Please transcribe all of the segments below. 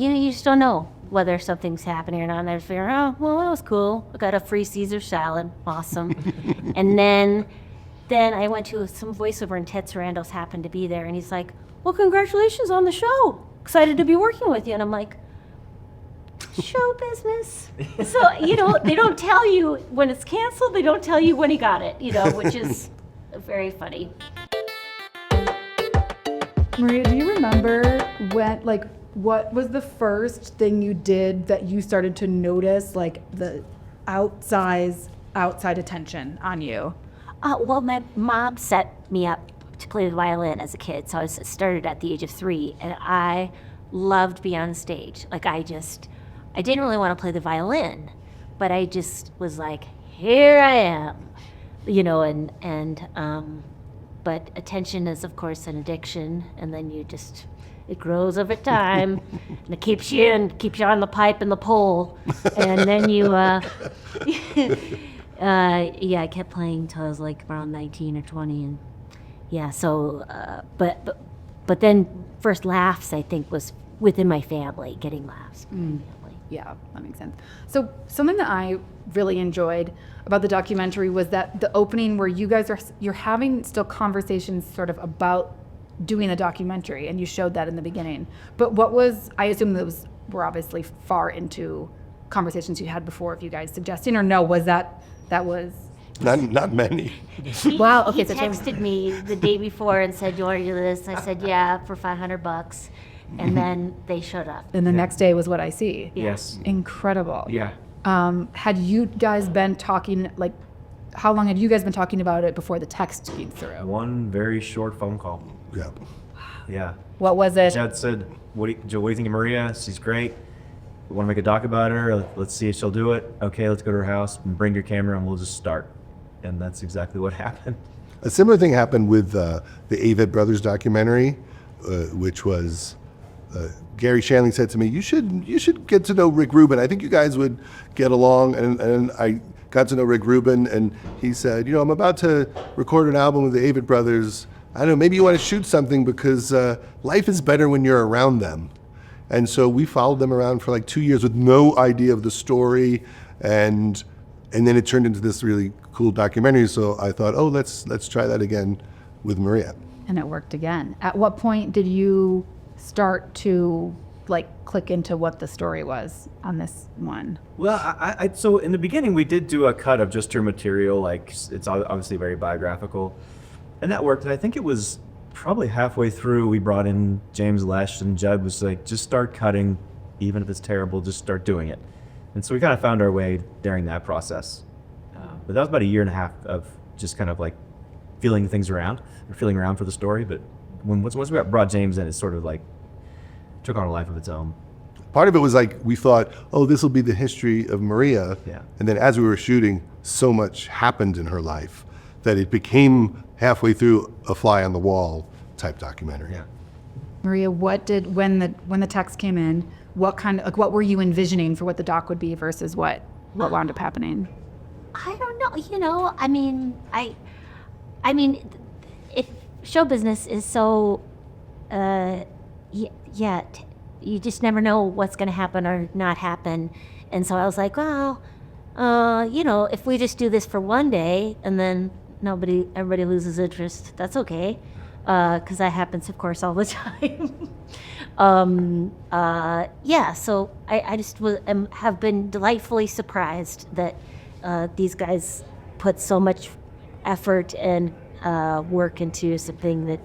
you just don't know whether something's happening or not. And I just figure, oh, well, that was cool. I got a free Caesar salad. Awesome. And then I went to some voiceover, and Ted Sarandos happened to be there. And he's like, well, congratulations on the show. Excited to be working with you. And I'm like, show business. So, they don't tell you when it's canceled. They don't tell you when he got it, which is very funny. Maria, do you remember what was the first thing you did that you started to notice, like the outside attention on you? Well, my mom set me up to play the violin as a kid. So I started at the age of 3, and I loved being on stage. Like I didn't really want to play the violin, but I just was like, here I am, but attention is of course an addiction, and then it grows over time, and it keeps you on the pipe and the pole, and then you, I kept playing till I was like around 19 or 20, and but then first laughs I think was within my family, getting laughs. Yeah, that makes sense. So something that I really enjoyed about the documentary was that the opening where you're having still conversations sort of about doing the documentary, and you showed that in the beginning. But I assume those were obviously far into conversations you had before of you guys suggesting, or no, was that was? Not many. Wow. Okay. He texted me the day before and said, "You want to do this?" I said, "Yeah, for $500." And then they showed up. And the next day was What I See. Yes. Incredible. Yeah. Had you guys been talking, how long had you guys been talking about it before the text came through? One very short phone call. Yeah. Yeah. What was it? Judd said, Joe, what do you think of Maria? She's great. We want to make a doc about her. Let's see if she'll do it. Okay, let's go to her house and bring your camera and we'll just start. And that's exactly what happened. A similar thing happened with the Avett Brothers documentary, which was Gary Shandling said to me, you should get to know Rick Rubin. I think you guys would get along. And I got to know Rick Rubin, and he said, I'm about to record an album with the Avett Brothers. I don't know, maybe you want to shoot something because life is better when you're around them. And so we followed them around for like 2 years with no idea of the story, and then it turned into this really cool documentary. So I thought, let's try that again with Maria. And it worked again. At what point did you start to click into what the story was on this one? Well, so in the beginning we did do a cut of just her material, it's obviously very biographical, and that worked. And I think it was probably halfway through we brought in James Lesh, and Judd was like, just start cutting, even if it's terrible, just start doing it. And so we kind of found our way during that process. But that was about 1.5 years of just kind of feeling around for the story. But once we brought James in, it sort of took on a life of its own. Part of it was we thought, this will be the history of Maria. Yeah. And then as we were shooting, so much happened in her life that it became halfway through a fly on the wall type documentary. Yeah. Maria, when the text came in, what were you envisioning for what the doc would be versus what wound up happening? I don't know. I mean, if show business is so, you just never know what's going to happen or not happen. And so I was like, well, if we just do this for one day and then everybody loses interest, that's okay. Because that happens, of course, all the time. So I just have been delightfully surprised that these guys put so much effort and work into something that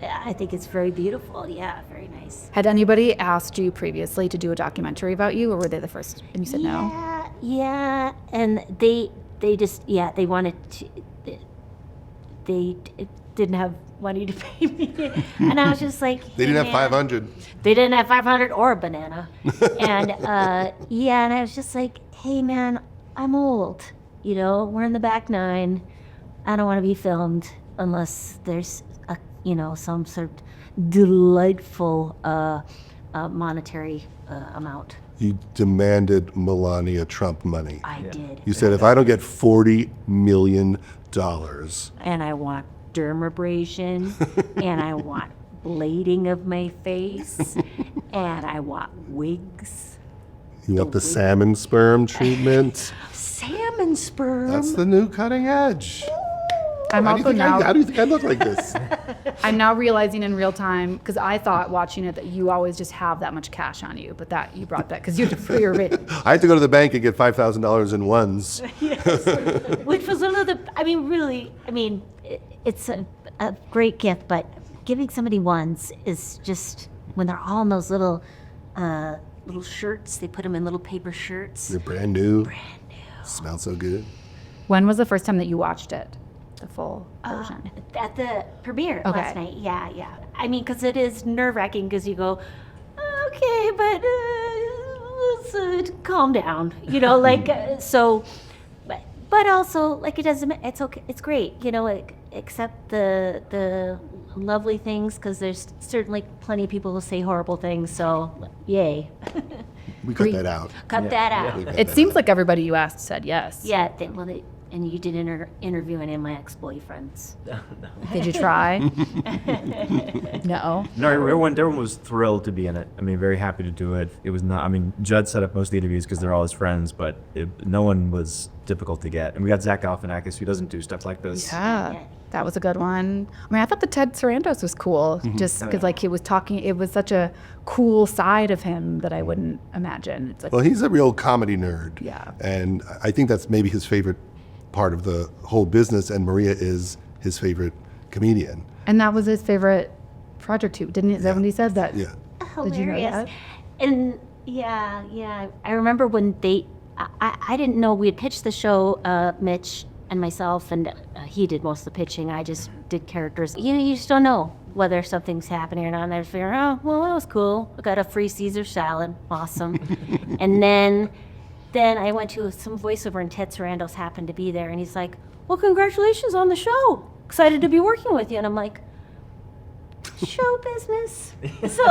I think is very beautiful. Yeah, very nice. Had anybody asked you previously to do a documentary about you, or were they the first? And you said no? Yeah, and they wanted to. They didn't have money to pay me, and I was just like, They didn't have 500. They didn't have 500 or a banana, and and I was just like, hey man, I'm old. We're in the back 9. I don't want to be filmed unless there's some sort of delightful monetary amount. You demanded Melania Trump money. I did. You said, if I don't get $40 million. And I want dermabrasion, and I want blading of my face, And I want wigs. You want the salmon sperm treatment? Salmon sperm. That's the new cutting edge. I'm How do you also think now. how do you think I look like this? I'm now realizing in real time, because I thought watching it that you always just have that much cash on you, but that you brought that because you're rich. I had to go to the bank and get $5,000 in ones. Which was another, it's a great gift, but giving somebody ones is just, when they're all in those little shirts, they put them in little paper shirts. They're brand new. Smell so good. When was the first time that you watched it? The full version? At the premiere Okay. last night. Yeah. Because it is nerve-wracking because you go, okay, but let's calm down. But also, it doesn't, it's okay, it's great, accept the lovely things, because there's certainly plenty of people who say horrible things, so yay. We cut that out. Cut that out. We cut It that seems out. like everybody you asked said yes. Yeah, and you did interview any of my ex-boyfriends. Did you try? No. No, everyone was thrilled to be in it. Very happy to do it. It was not, Judd set up most of the interviews because they're all his friends, but no one was difficult to get. And we got Zach Galifianakis, who doesn't do stuff like this. Yeah, that was a good one. I thought the Ted Sarandos was cool, just because he was talking. It was such a cool side of him that I wouldn't imagine. It's like, Well, he's a real comedy nerd. Yeah. And I think that's maybe his favorite part of the whole business, and Maria is his favorite comedian. and that was his favorite project too, didn't it? Is that when he said that? Yeah. Did you know Hilarious. that? And yeah. I remember when I didn't know we had pitched the show, Mitch and myself, and he did most of the pitching. I just did characters. You just don't know whether something's happening or not. And I figure, oh, well, that was cool. I got a free Caesar salad. Awesome. And then I went to some voiceover, and Ted Sarandos happened to be there, and he's like, well, congratulations on the show. Excited to be working with you. And I'm like, show business. So,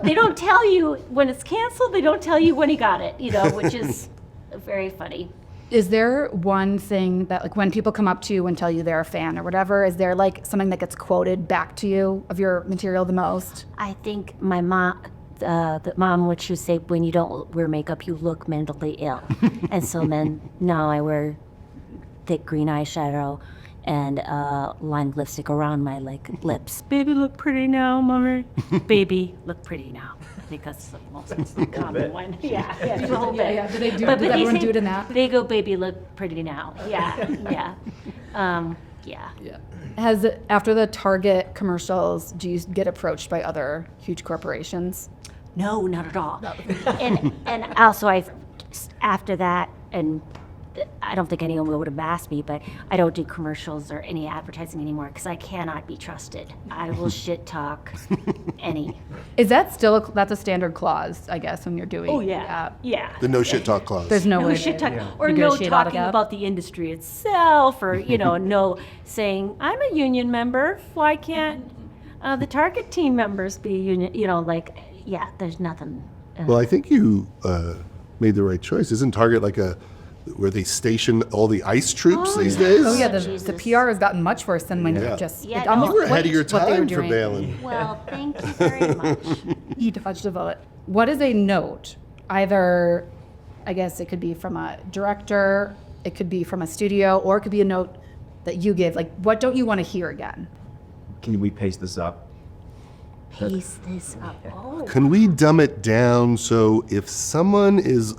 they don't tell you when it's canceled. They don't tell you when he got it, which is very funny. Is there one thing that, when people come up to you and tell you they're a fan or whatever, is there something that gets quoted back to you of your material the most? I think my mom, the mom would just say, when you don't wear makeup, you look mentally ill. And so then now I wear thick green eyeshadow and lined lipstick around my lips. Baby, look pretty now, mommy. Baby, look pretty now. I think that's the most common one. Yeah, a little bit. Yeah. Do they do? But Does they everyone say- do it in that? They go, baby, look pretty now. Yeah. Yeah. Has after the Target commercials, do you get approached by other huge corporations? No, not at all. And also after that, and I don't think anyone would have asked me, but I don't do commercials or any advertising anymore because I cannot be trusted. I will shit talk any. Is that still that's a standard clause, I guess, when you're doing? Oh yeah. The no shit talk clause. There's no, No way shit to talk, or no negotiate out of talking that. about the industry itself, or no saying I'm a union member. Why can't the Target team members be union? There's nothing. Well, I think you made the right choice. Isn't Target where they station all the ICE troops these days? Oh yeah, the Jesus. PR has gotten much worse than when Yeah. you just. Yeah, it no. almost You were ahead of flipped your what they were time for doing. bailing. Well, thank you very much. You dodged a bullet. What is a note? Either, I guess it could be from a director, it could be from a studio, or it could be a note that you give. What don't you want to hear again? Can we pace this up? Pace this up. Oh. Can we dumb it down so if someone is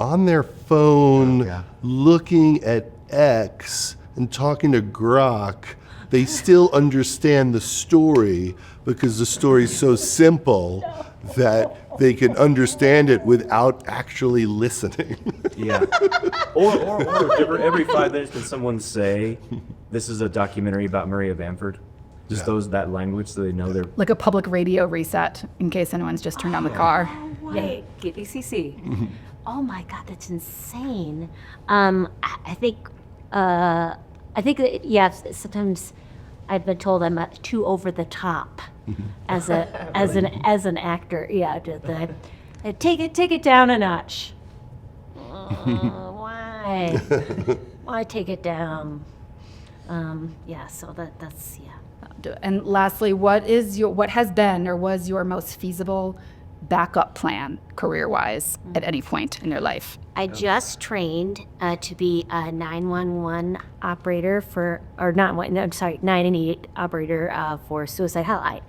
on their phone Yeah. looking at X and talking to Grok, they still understand the story because the story is so simple that they can understand it without actually listening? Yeah. or every 5 minutes can someone say, this is a documentary about Maria Bamford. Just that language so they know they're... Like a public radio reset in case anyone's just turned on the car. Wait, KPCC. Oh my God, that's insane. I think that, yeah, sometimes I've been told I'm too over the top as an actor. Yeah, take it down a notch. Why? Why take it down? So that's. And lastly, what has been or was your most feasible backup plan career-wise at any point in your life? I just trained to be a 911 operator for, or not, no, sorry, 988 operator for suicide hotline.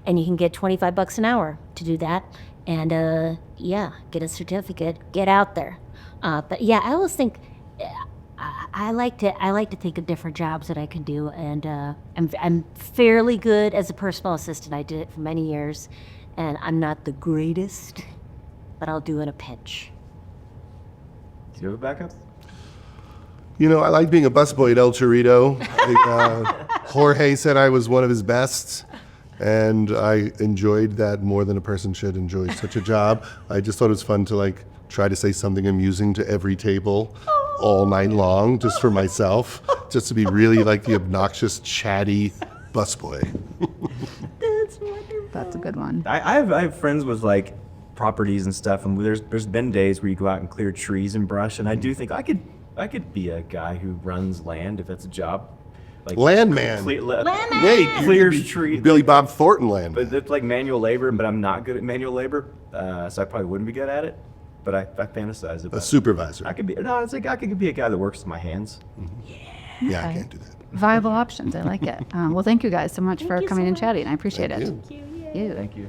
And you can get $25 an hour to do that. And yeah, get a certificate, get out there. But yeah, I always think, I like to think of different jobs that I can do. And I'm fairly good as a personal assistant. I did it for many years. And I'm not the greatest, but I'll do in a pinch. Do you have a backup? You know, I like being a busboy at El Chorrito. Jorge said I was one of his best, and I enjoyed that more than a person should enjoy such a job. I just thought it was fun to like try to say something amusing to every table all night long, just for myself, just to be really like the obnoxious, chatty busboy. That's a good one. I have friends with like properties and stuff, and there's been days where you go out and clear trees and brush, and I do think I could be a guy who runs land if that's a job. Like Landman. Landman! Nate, Clears trees. Billy Bob Thornton land. But it's like manual labor, but I'm not good at manual labor, so I probably wouldn't be good at it. But I fantasize about A supervisor. I could be it's like I could be a guy that works with my hands. Yeah, I Okay. can't do that. Viable options. I like it. Well, thank you guys so much for you coming so and much. chatting. I appreciate Thank it. you. You. Thank you.